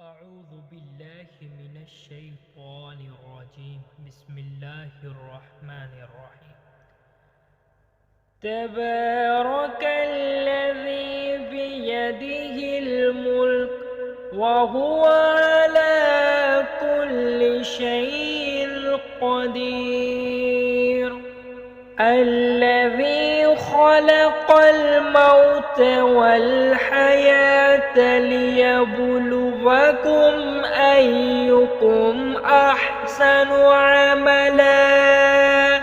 أعوذ بالله من الشيطان الرجيم. بسم الله الرحمن الرحيم. تبارك الذي بيده الملك وهو على كل شيء قدير. الذي خلق الموت والحياة ليبلوكم أيكم أحسن عملا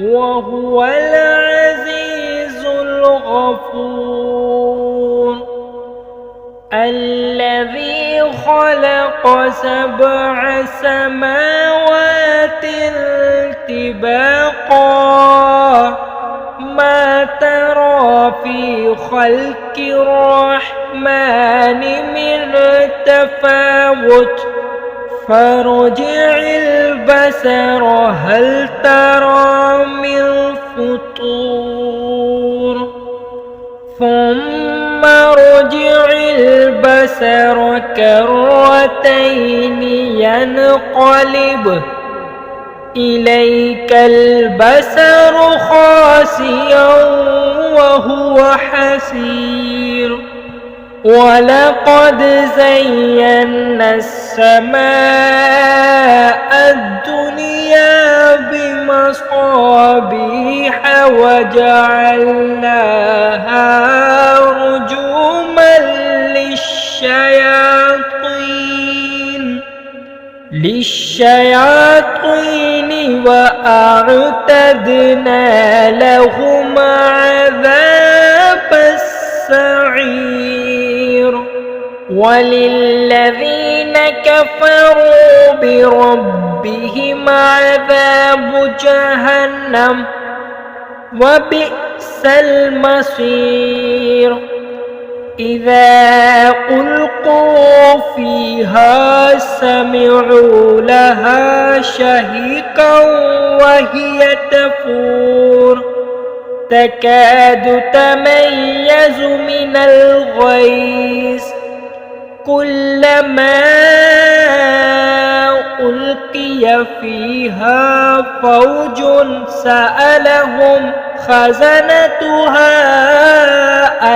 وهو العزيز الغفور. الذي خلق 7 سماوات طباقا ما ترى في خلق الرحمن من تفاوت فارجع البصر هل ترى من فطور ثم ارجع البصر كرتين ينقلب إليك البصر خاسئا وهو حسير. ولقد زينا السماء الدنيا بمصابيح وجعلناها رجوما للشياطين وأعتدنا لهم عذاب السعير. وللذين كفروا بربهم عذاب جهنم وبئس المصير. إذا ألقوا فيها سمعوا لها شهيقا وهي تفور تكاد تميز من الغيظ كلما ألقي فيها فوج سألهم خزنتها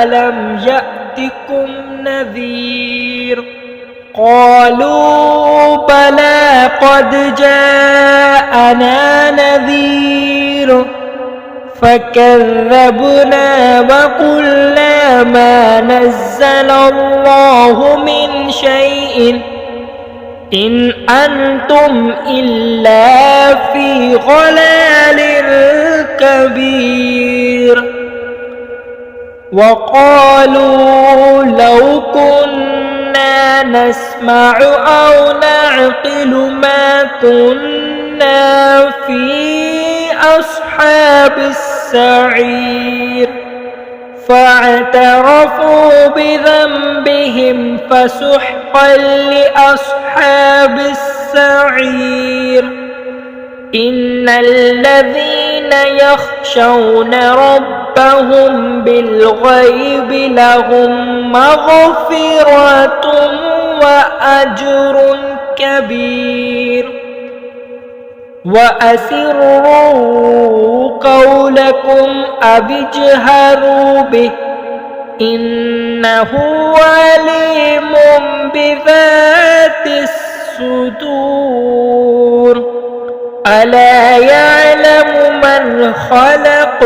ألم يأتكم نذير قالوا بلى قد جاءنا نذير فكذبنا وقلنا ما نزل الله من شيء إن أنتم إلا في ضلال كبير. وقالوا لو كنا نسمع أو نعقل ما كنا في أصحاب السعير فاعترفوا بذنبهم فسحقا لأصحاب السعير. إن الذين يخشون ربهم بالغيب لهم مغفرة وأجر كبير. وأسروا قولكم أو اجهروا به إنه عليم بذات الصدور. ألا يعلم من خلق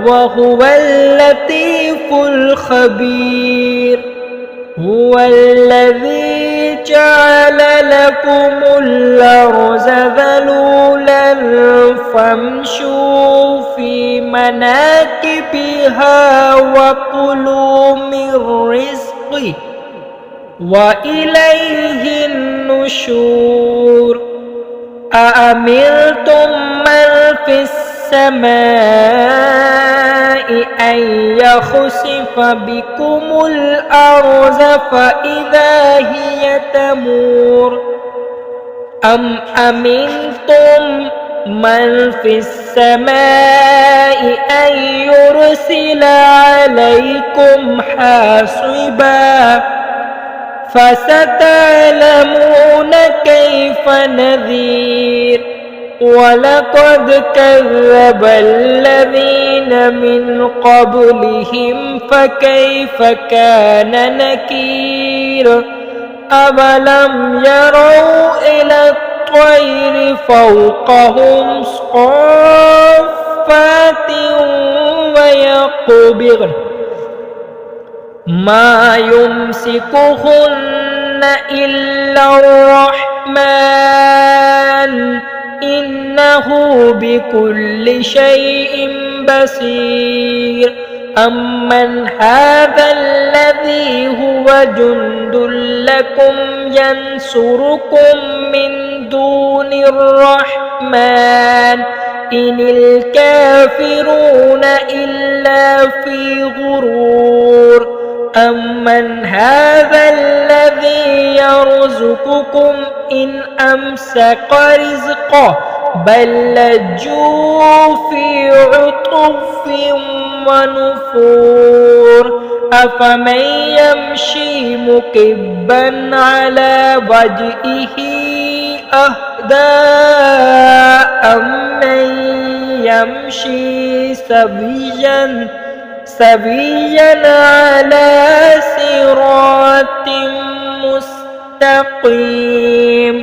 وهو اللطيف الخبير. هو الذي جعل لكم الأرض ذلولا فامشوا في مناكبها وكلوا من رزقه وإليه النشور. أأمنتم من في السماء أن يخسف بكم الأرض فإذا هي تمور أم أمنتم من في السماء أن يرسل عليكم حاصبا فستعلمون كيف نذير ولقد كذب الذين من قبلهم فكيف كان نكير أولم يروا إلى الطير فوقهم صافات ويقبضن ما يمسكهن إلا الرحمن إنه بكل شيء بصير أمن هذا الذي هو جند لكم ينصركم من دون الرحمن إن الكافرون إلا في غرور أمن هذا الذي يرزقكم إن أمسك رزقه بل لجوا في عطف ونفور أفمن يمشي مكبا على وجهه أهدى أمن يمشي سويا على صراط مستقيم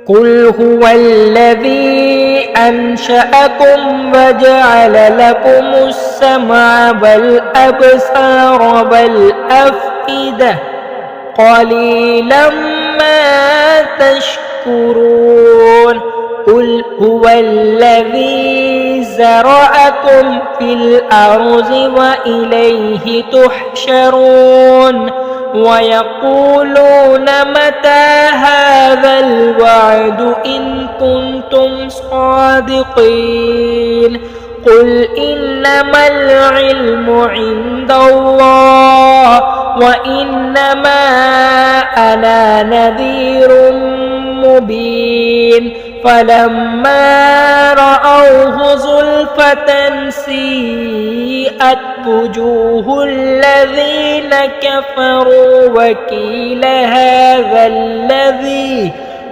قل هو الذي أنشأكم وجعل لكم السمع والأبصار والأفئدة قليلا ما تشكرون قل هو الذي زرعكم في الأرض وإليه تحشرون ويقولون متى هذا الوعد إن كنتم صادقين قل إنما العلم عند الله وإنما أنا نذير مبين فلما رأوه زلفة سيئت وجوه الذين كفروا وقيل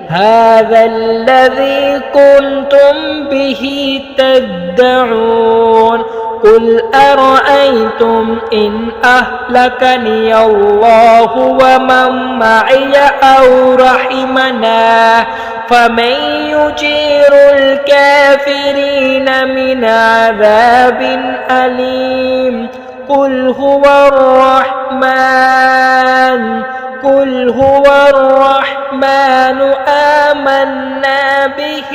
هذا الذي كنتم به تدعون قل أرأيتم إن أهلكني الله ومن معي أو رحمنا فمن يجير الكافرين من عذاب أليم قل هو الرحمن آمنا به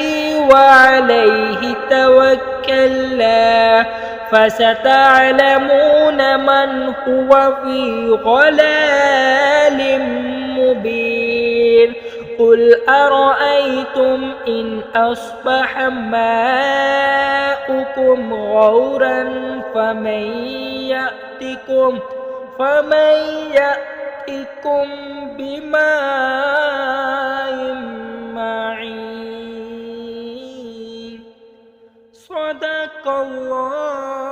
وعليه توكلنا فستعلمون من هو في ضلال مبين قل أرأيتم إن أصبح ماؤكم غورا فمن يأتكم بماء معين صدق الله